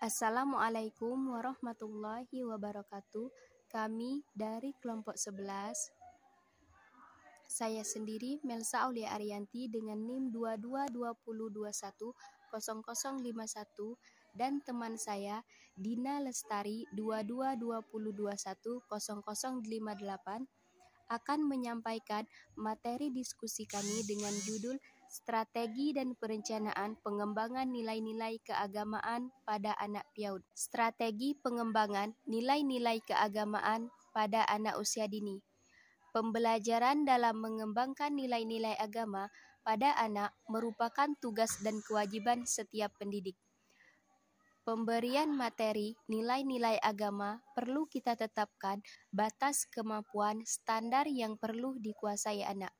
Assalamualaikum warahmatullahi wabarakatuh. Kami dari kelompok 11. Saya sendiri Melsa Aulia Arianti dengan NIM 2220210051 dan teman saya Dina Lestari 2220210058 akan menyampaikan materi diskusi kami dengan judul Strategi dan Perencanaan Pengembangan Nilai-nilai Keagamaan pada Anak PAUD. Strategi pengembangan nilai-nilai keagamaan pada anak usia dini. Pembelajaran dalam mengembangkan nilai-nilai agama pada anak merupakan tugas dan kewajiban setiap pendidik. Pemberian materi nilai-nilai agama perlu kita tetapkan batas kemampuan standar yang perlu dikuasai anak.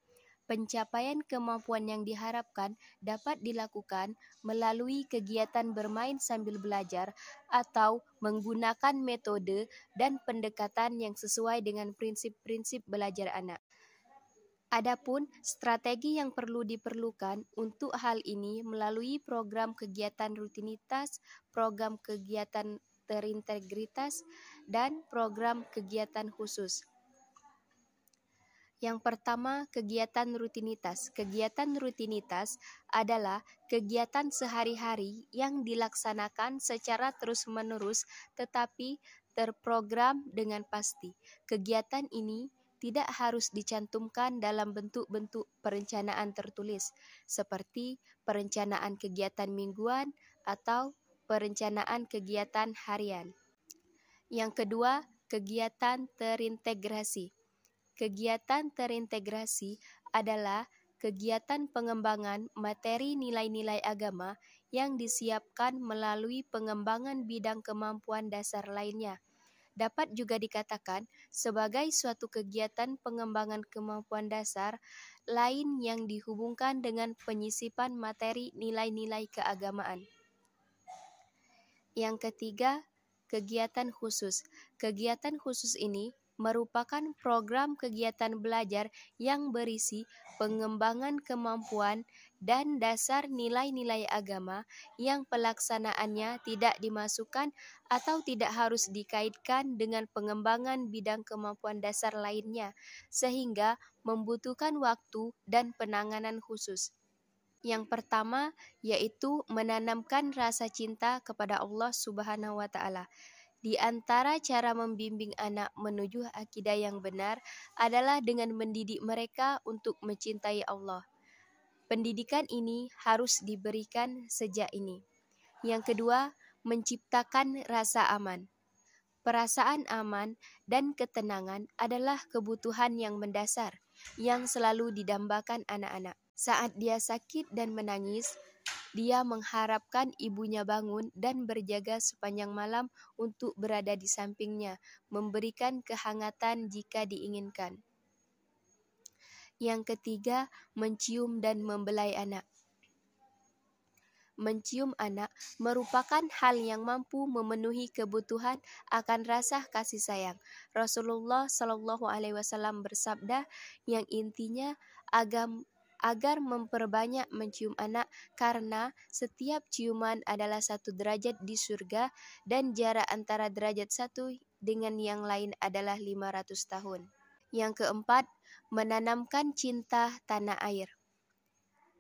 Pencapaian kemampuan yang diharapkan dapat dilakukan melalui kegiatan bermain sambil belajar atau menggunakan metode dan pendekatan yang sesuai dengan prinsip-prinsip belajar anak. Adapun strategi yang perlu diperlukan untuk hal ini melalui program kegiatan rutinitas, program kegiatan terintegritas, dan program kegiatan khusus. Yang pertama, kegiatan rutinitas. Kegiatan rutinitas adalah kegiatan sehari-hari yang dilaksanakan secara terus-menerus tetapi terprogram dengan pasti. Kegiatan ini tidak harus dicantumkan dalam bentuk-bentuk perencanaan tertulis, seperti perencanaan kegiatan mingguan atau perencanaan kegiatan harian. Yang kedua, kegiatan terintegrasi. Kegiatan terintegrasi adalah kegiatan pengembangan materi nilai-nilai agama yang disiapkan melalui pengembangan bidang kemampuan dasar lainnya. Dapat juga dikatakan sebagai suatu kegiatan pengembangan kemampuan dasar lain yang dihubungkan dengan penyisipan materi nilai-nilai keagamaan. Yang ketiga, kegiatan khusus. Kegiatan khusus ini merupakan program kegiatan belajar yang berisi pengembangan kemampuan dan dasar nilai-nilai agama yang pelaksanaannya tidak dimasukkan atau tidak harus dikaitkan dengan pengembangan bidang kemampuan dasar lainnya, sehingga membutuhkan waktu dan penanganan khusus. Yang pertama yaitu menanamkan rasa cinta kepada Allah Subhanahu wa Ta'ala. Di antara cara membimbing anak menuju akidah yang benar adalah dengan mendidik mereka untuk mencintai Allah. Pendidikan ini harus diberikan sejak ini. Yang kedua, menciptakan rasa aman. Perasaan aman dan ketenangan adalah kebutuhan yang mendasar yang selalu didambakan anak-anak. Saat dia sakit dan menangis, dia mengharapkan ibunya bangun dan berjaga sepanjang malam untuk berada di sampingnya, memberikan kehangatan jika diinginkan. Yang ketiga, mencium dan membelai anak. Mencium anak merupakan hal yang mampu memenuhi kebutuhan akan rasa kasih sayang. Rasulullah Shallallahu Alaihi Wasallam bersabda yang intinya agar memperbanyak mencium anak karena setiap ciuman adalah satu derajat di surga dan jarak antara derajat satu dengan yang lain adalah 500 tahun. Yang keempat, menanamkan cinta tanah air.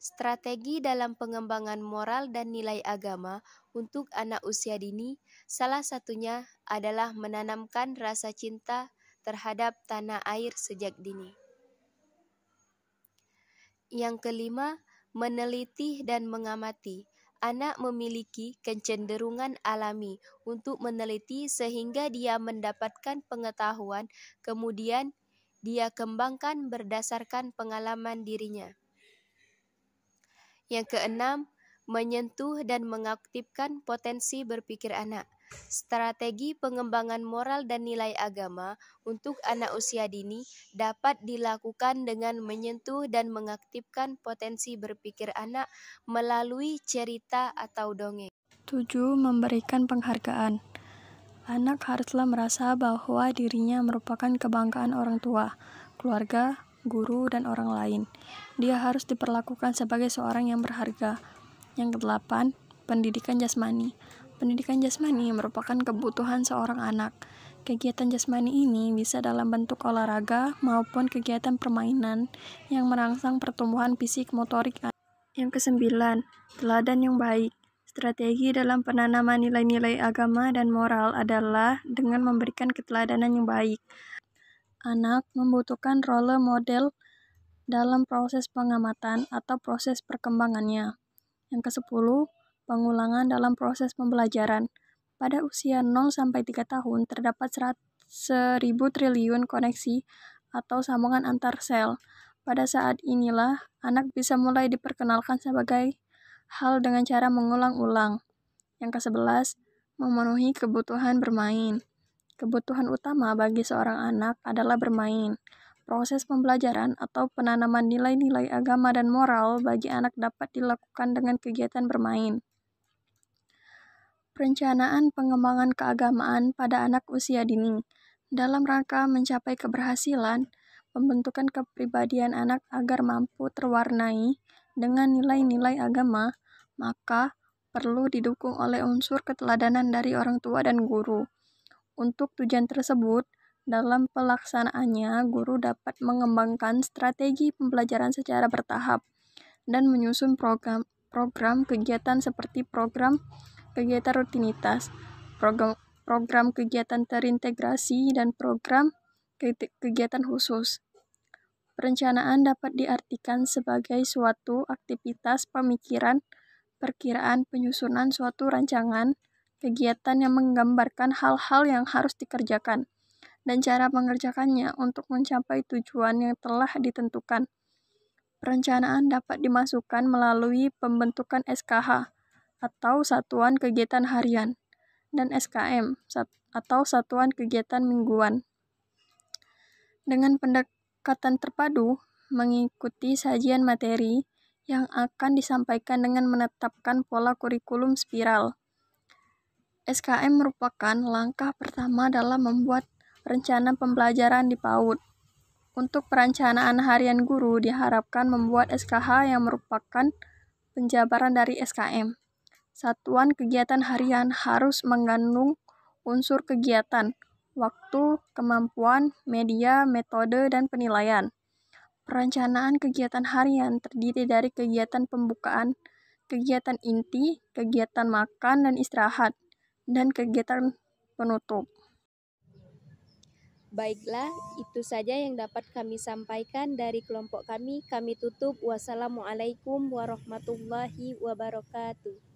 Strategi dalam pengembangan moral dan nilai agama untuk anak usia dini salah satunya adalah menanamkan rasa cinta terhadap tanah air sejak dini. Yang kelima, meneliti dan mengamati. Anak memiliki kecenderungan alami untuk meneliti sehingga dia mendapatkan pengetahuan, kemudian dia kembangkan berdasarkan pengalaman dirinya. Yang keenam, menyentuh dan mengaktifkan potensi berpikir anak. Strategi pengembangan moral dan nilai agama untuk anak usia dini dapat dilakukan dengan menyentuh dan mengaktifkan potensi berpikir anak melalui cerita atau dongeng. 7. Memberikan penghargaan. Anak haruslah merasa bahwa dirinya merupakan kebanggaan orang tua, keluarga, guru, dan orang lain. Dia harus diperlakukan sebagai seorang yang berharga. Yang ke-8, pendidikan jasmani. Pendidikan jasmani merupakan kebutuhan seorang anak. Kegiatan jasmani ini bisa dalam bentuk olahraga maupun kegiatan permainan yang merangsang pertumbuhan fisik motorik anak. Yang kesembilan, teladan yang baik. Strategi dalam penanaman nilai-nilai agama dan moral adalah dengan memberikan keteladanan yang baik. Anak membutuhkan role model dalam proses pengamatan atau proses perkembangannya. Yang kesepuluh, pengulangan dalam proses pembelajaran. Pada usia 0-3 tahun terdapat 1.000 triliun koneksi atau sambungan antar sel. Pada saat inilah anak bisa mulai diperkenalkan sebagai hal dengan cara mengulang-ulang. Yang ke-11, memenuhi kebutuhan bermain. Kebutuhan utama bagi seorang anak adalah bermain. Proses pembelajaran atau penanaman nilai-nilai agama dan moral bagi anak dapat dilakukan dengan kegiatan bermain. Perencanaan pengembangan keagamaan pada anak usia dini. Dalam rangka mencapai keberhasilan, pembentukan kepribadian anak agar mampu terwarnai dengan nilai-nilai agama, maka perlu didukung oleh unsur keteladanan dari orang tua dan guru. Untuk tujuan tersebut, dalam pelaksanaannya, guru dapat mengembangkan strategi pembelajaran secara bertahap dan menyusun program kegiatan seperti program kegiatan rutinitas, program kegiatan terintegrasi, dan program kegiatan khusus. Perencanaan dapat diartikan sebagai suatu aktivitas pemikiran, perkiraan penyusunan suatu rancangan, kegiatan yang menggambarkan hal-hal yang harus dikerjakan, dan cara mengerjakannya untuk mencapai tujuan yang telah ditentukan. Perencanaan dapat dimasukkan melalui pembentukan SKH atau Satuan Kegiatan Harian dan SKM atau Satuan Kegiatan Mingguan. Dengan pendekatan terpadu, mengikuti sajian materi yang akan disampaikan dengan menetapkan pola kurikulum spiral. SKM merupakan langkah pertama dalam membuat rencana pembelajaran di PAUD. Untuk perencanaan harian guru diharapkan membuat SKH yang merupakan penjabaran dari SKM. Satuan kegiatan harian harus mengandung unsur kegiatan, waktu, kemampuan, media, metode, dan penilaian. Perencanaan kegiatan harian terdiri dari kegiatan pembukaan, kegiatan inti, kegiatan makan dan istirahat, dan kegiatan penutup. Baiklah, itu saja yang dapat kami sampaikan dari kelompok kami. Kami tutup. Wassalamualaikum warahmatullahi wabarakatuh.